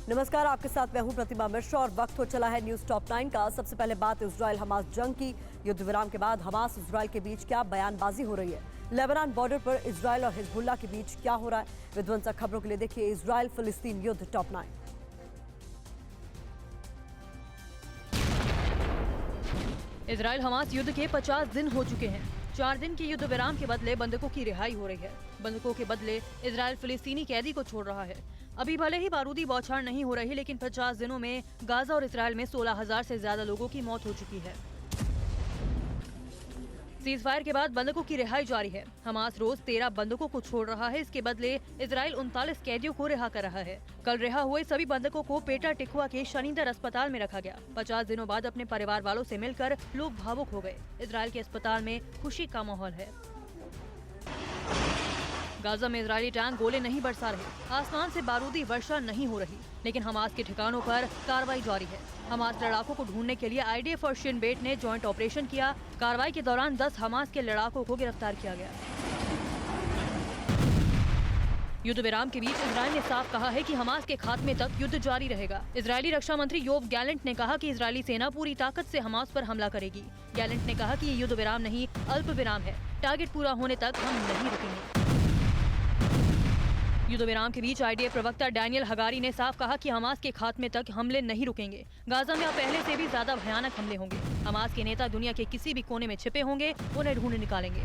नमस्कार, आपके साथ मैं हूं प्रतिमा मिश्रा और वक्त हो चला है न्यूज टॉप 9 का। सबसे पहले बात इजराइल हमास जंग की। युद्ध विराम के बाद हमास इजराइल के बीच क्या बयानबाजी हो रही है। लेबनान बॉर्डर पर इजराइल और हिजबुल्लाह के बीच क्या हो रहा है। विध्वंसक खबरों के लिए देखिए इजराइल फिलिस्तीन युद्ध टॉप 9। इजराइल हमास युद्ध के 50 दिन हो चुके हैं। 4 दिन के युद्ध विराम के बदले बंधकों की रिहाई हो रही है। बंधकों के बदले इजराइल फिलिस्तीनी कैदी को छोड़ रहा है। अभी भले ही बारूदी बौछार नहीं हो रही, लेकिन 50 दिनों में गाजा और इजराइल में 16,000 से ज्यादा लोगों की मौत हो चुकी है। सीज फायर के बाद बंधकों की रिहाई जारी है। हमास रोज 13 बंधकों को छोड़ रहा है। इसके बदले इजराइल 39 कैदियों को रिहा कर रहा है। कल रिहा हुए सभी बंधकों को पेटा टिकुआ के शनिदर अस्पताल में रखा गया। 50 दिनों बाद अपने परिवार वालों से मिलकर लोग भावुक हो गए। इजराइल के अस्पताल में खुशी का माहौल है। गाजा में इजरायली टैंक गोले नहीं बरसा रहे, आसमान से बारूदी वर्षा नहीं हो रही, लेकिन हमास के ठिकानों पर कार्रवाई जारी है। हमास लड़ाकों को ढूंढने के लिए आईडीएफ और शिन बेट ने जॉइंट ऑपरेशन किया। कार्रवाई के दौरान 10 हमास के लड़ाकों को गिरफ्तार किया गया। युद्ध विराम के बीच इजराइल ने साफ कहा है कि हमास के खात्मे तक युद्ध जारी रहेगा। इजरायली रक्षा मंत्री योव गैलेंट ने कहा कि इजरायली सेना पूरी ताकत से हमास पर हमला करेगी। गैलेंट ने कहा कि ये युद्ध विराम नहीं, अल्प विराम है। टारगेट पूरा होने तक हम नहीं रुकेंगे। युद्ध विराम के बीच आईडीएफ प्रवक्ता डैनियल हगारी ने साफ कहा कि हमास के खात्मे तक हमले नहीं रुकेंगे। गाजा में अब पहले से भी ज्यादा भयानक हमले होंगे। हमास के नेता दुनिया के किसी भी कोने में छिपे होंगे, उन्हें ढूंढ निकालेंगे।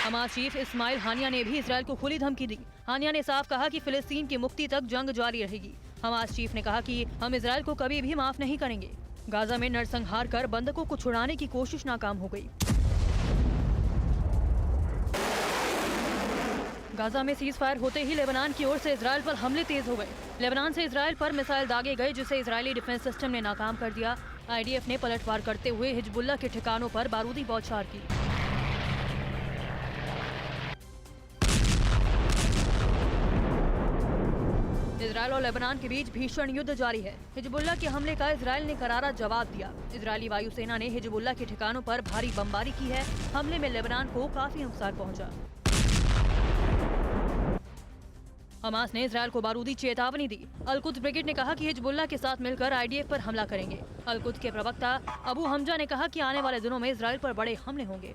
हमास चीफ इस्माइल हानिया ने भी इजराइल को खुली धमकी दी। हानिया ने साफ कहा कि फिलिस्तीन की मुक्ति तक जंग जारी रहेगी। हमास चीफ ने कहा कि हम इजराइल को कभी भी माफ नहीं करेंगे। गाजा में नरसंहार कर बंधकों को छुड़ाने की कोशिश नाकाम हो गई। गाजा में सीज फायर होते ही लेबनान की ओर से इजराइल पर हमले तेज हो गए। लेबनान से इजराइल पर मिसाइल दागे गए, जिसे इजरायली डिफेंस सिस्टम ने नाकाम कर दिया। आईडीएफ ने पलटवार करते हुए हिजबुल्लाह के ठिकानों पर बारूदी बौछार की। इजराइल और लेबनान के बीच भीषण युद्ध जारी है। हिजबुल्लाह के हमले का इजराइल ने करारा जवाब दिया। इजरायली वायुसेना ने हिजबुल्लाह के ठिकानों पर भारी बमबारी की है। हमले में लेबनान को काफी नुकसान पहुंचा। हमास ने इजराइल को बारूदी चेतावनी दी। अल-कुद्स ब्रिगेड ने कहा कि हिजबुल्लाह के साथ मिलकर आईडीएफ पर हमला करेंगे। अल-कुद्स के प्रवक्ता अबू हमजा ने कहा कि आने वाले दिनों में इजराइल पर बड़े हमले होंगे।